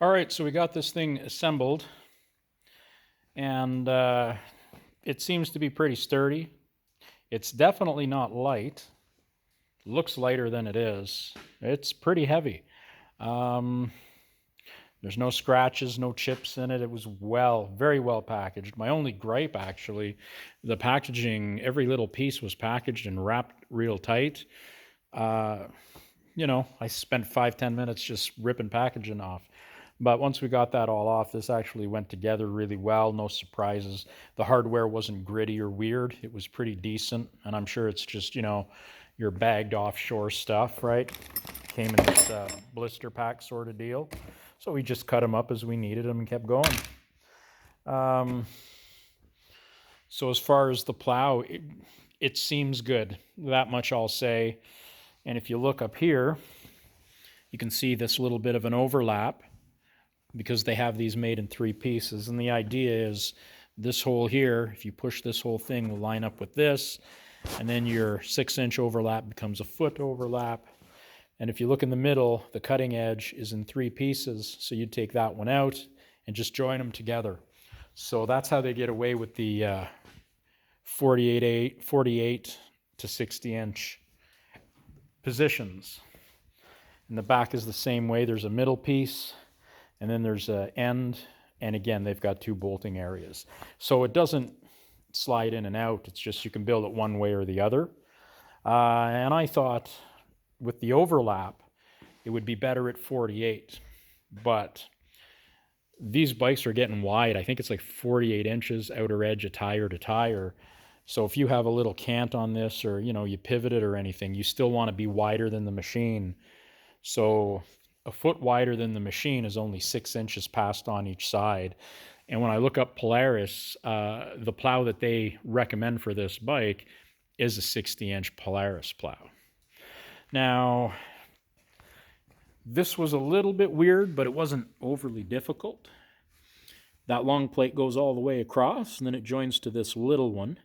All right, so we got this thing assembled, and it seems to be pretty sturdy. It's definitely not light. Looks lighter than it is. It's pretty heavy. Um, there's no scratches, no chips in it. It was very well packaged. My only gripe, actually, the packaging, every little piece was packaged and wrapped real tight. Uh, I spent 5-10 minutes just ripping packaging off. But once we got that all off, this actually went together really well. No surprises. The hardware wasn't gritty or weird. It was pretty decent. And I'm sure it's just, your bagged offshore stuff, right? Came in this blister pack sort of deal. So we just cut them up as we needed them and kept going. So as far as the plow, it seems good. That much I'll say. And if you look up here, you can see this little bit of an overlap because they have these made in 3 pieces. And the idea is this hole here, if you push this whole thing, will line up with this. And then your 6-inch overlap becomes a foot overlap. And if you look in the middle, the cutting edge is in 3 pieces. So you take that one out and just join them together. So that's how they get away with the 48 to 60-inch positions. And the back is the same way. There's a middle piece, and then there's an end, and again, they've got 2 bolting areas. So it doesn't slide in and out. It's just you can build it one way or the other. And I thought with the overlap, it would be better at 48. But these bikes are getting wide. I think it's like 48 inches outer edge of tire to tire. So if you have a little cant on this, or you pivot it or anything, you still want to be wider than the machine. So a foot wider than the machine is only 6 inches passed on each side. And when I look up Polaris, the plow that they recommend for this bike is a 60-inch Polaris plow. Now, this was a little bit weird, but it wasn't overly difficult. That long plate goes all the way across, and then it joins to this little one.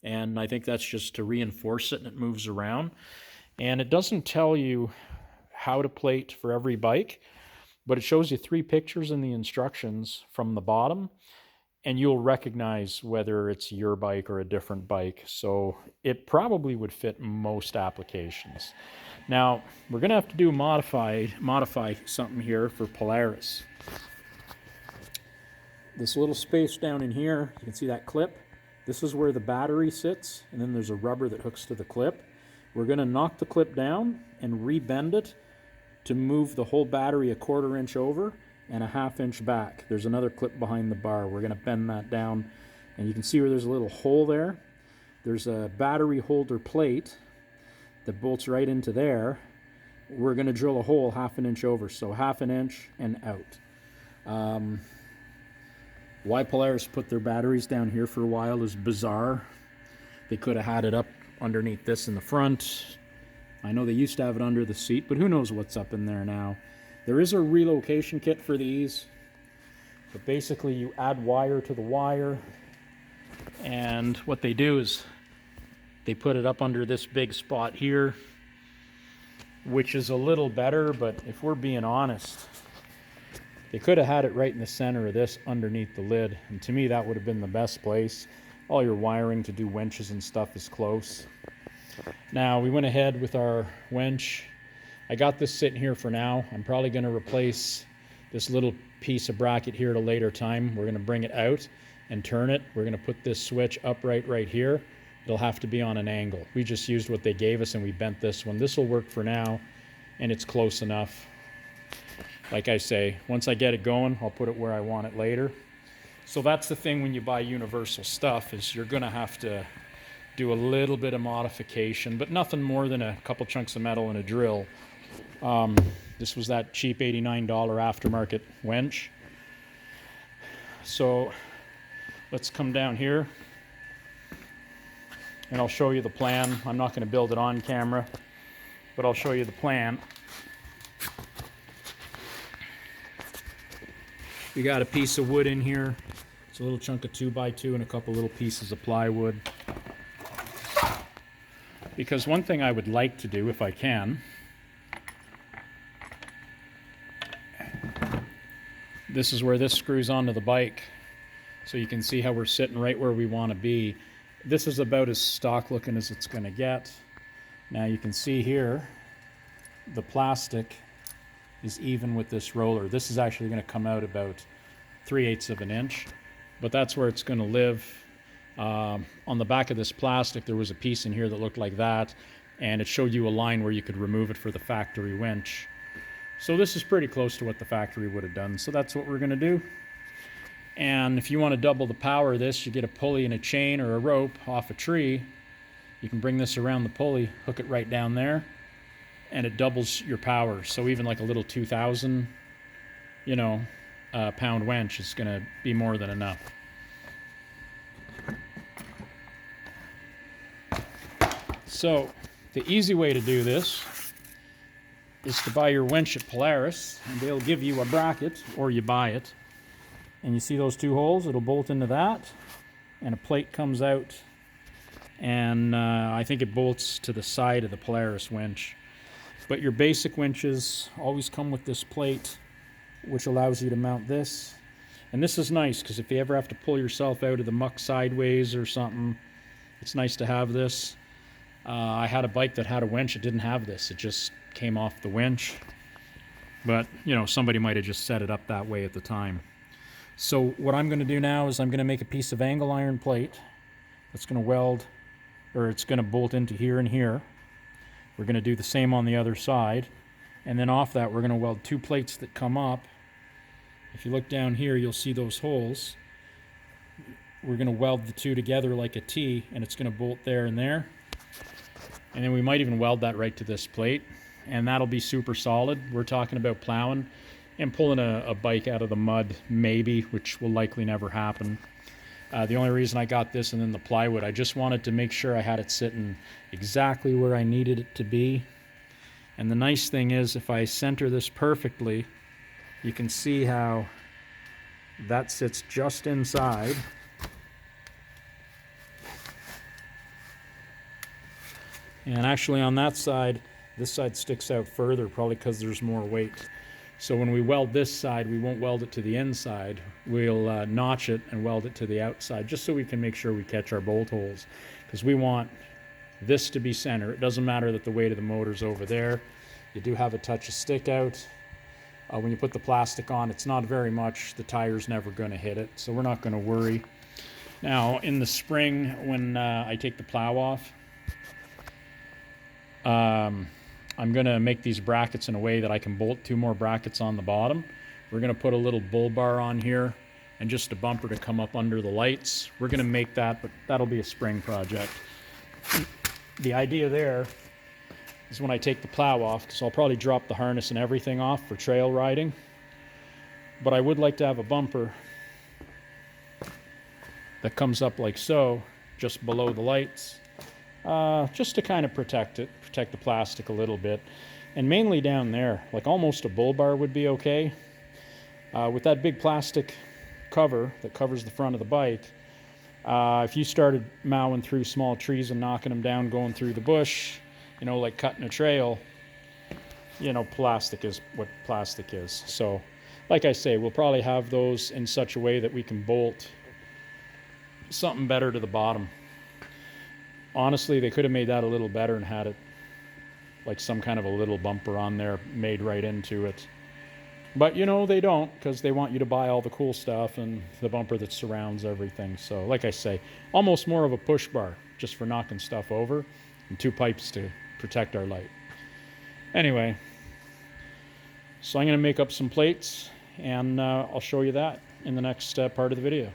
And I think that's just to reinforce it, and it moves around. And it doesn't tell you how to plate for every bike, but it shows you 3 pictures in the instructions from the bottom, and you'll recognize whether it's your bike or a different bike. So it probably would fit most applications. Now, we're going to have to do modify something here for Polaris. This little space down in here, you can see that clip. This is where the battery sits, and then there's a rubber that hooks to the clip. We're going to knock the clip down and rebend it to move the whole battery a 1/4 inch over and a 1/2 inch back. There's another clip behind the bar. We're going to bend that down, and you can see where there's a little hole there. There's a battery holder plate that bolts right into there. We're going to drill a hole 1/2 inch over, so 1/2 inch and out. Why Polaris put their batteries down here for a while is bizarre. They could have had it up underneath this in the front. I know they used to have it under the seat, but who knows what's up in there now. There is a relocation kit for these, but basically you add wire to the wire, and what they do is they put it up under this big spot here, which is a little better, but if we're being honest, they could have had it right in the center of this underneath the lid, and to me that would have been the best place. All your wiring to do winches and stuff is close. Now, we went ahead with our winch. I got this sitting here for now. I'm probably going to replace this little piece of bracket here at a later time. We're going to bring it out and turn it. We're going to put this switch upright right here. It'll have to be on an angle. We just used what they gave us and we bent this one. This will work for now, and it's close enough. Like I say, once I get it going, I'll put it where I want it later. So that's the thing when you buy universal stuff, is you're going to have to do a little bit of modification, but nothing more than a couple chunks of metal and a drill. This was that cheap $89 aftermarket winch. So let's come down here and I'll show you the plan. I'm not going to build it on camera, but I'll show you the plan. We got a piece of wood in here. It's a little chunk of 2x2 and a couple little pieces of plywood. Because one thing I would like to do, if I can, this is where this screws onto the bike. So you can see how we're sitting right where we want to be. This is about as stock looking as it's going to get. Now you can see here, the plastic is even with this roller. This is actually going to come out about 3/8 of an inch, but that's where it's going to live. On the back of this plastic, there was a piece in here that looked like that, and it showed you a line where you could remove it for the factory winch. So this is pretty close to what the factory would have done. So that's what we're going to do. And if you want to double the power of this, you get a pulley and a chain or a rope off a tree. You can bring this around the pulley, hook it right down there, and it doubles your power. So even like a little 2,000, pound winch is going to be more than enough. So the easy way to do this is to buy your winch at Polaris, and they'll give you a bracket, or you buy it. And you see those two holes? It'll bolt into that, and a plate comes out, and I think it bolts to the side of the Polaris winch. But your basic winches always come with this plate, which allows you to mount this. And this is nice, because if you ever have to pull yourself out of the muck sideways or something, it's nice to have this. I had a bike that had a winch. It didn't have this. It just came off the winch. But, somebody might have just set it up that way at the time. So what I'm going to do now is I'm going to make a piece of angle iron plate that's going to weld, or it's going to bolt into here and here. We're going to do the same on the other side. And then off that, we're going to weld two plates that come up. If you look down here, you'll see those holes. We're going to weld the two together like a T, and it's going to bolt there and there. And then we might even weld that right to this plate, and that'll be super solid. We're talking about plowing and pulling a bike out of the mud, maybe, which will likely never happen. The only reason I got this and then the plywood, I just wanted to make sure I had it sitting exactly where I needed it to be. And the nice thing is, if I center this perfectly, you can see how that sits just inside. And actually on that side, this side sticks out further, probably because there's more weight. So when we weld this side, we won't weld it to the inside. We'll notch it and weld it to the outside, just so we can make sure we catch our bolt holes. Because we want this to be center. It doesn't matter that the weight of the motor's over there. You do have a touch of stick out. When you put the plastic on, it's not very much. The tire's never going to hit it, so we're not going to worry. Now, in the spring, when I take the plow off, I'm going to make these brackets in a way that I can bolt two more brackets on the bottom. We're going to put a little bull bar on here and just a bumper to come up under the lights. We're going to make that, but that'll be a spring project. The idea there is when I take the plow off, because I'll probably drop the harness and everything off for trail riding, but I would like to have a bumper that comes up like so, just below the lights, just to kind of protect the plastic a little bit, and mainly down there, like almost a bull bar would be okay. With that big plastic cover that covers the front of the bike, if you started mowing through small trees and knocking them down, going through the bush, like cutting a trail, plastic is what plastic is. So, like I say, we'll probably have those in such a way that we can bolt something better to the bottom. Honestly, they could have made that a little better and had it like some kind of a little bumper on there made right into it. But they don't, because they want you to buy all the cool stuff and the bumper that surrounds everything. So like I say, almost more of a push bar just for knocking stuff over, and two pipes to protect our light. Anyway, so I'm going to make up some plates, and I'll show you that in the next part of the video.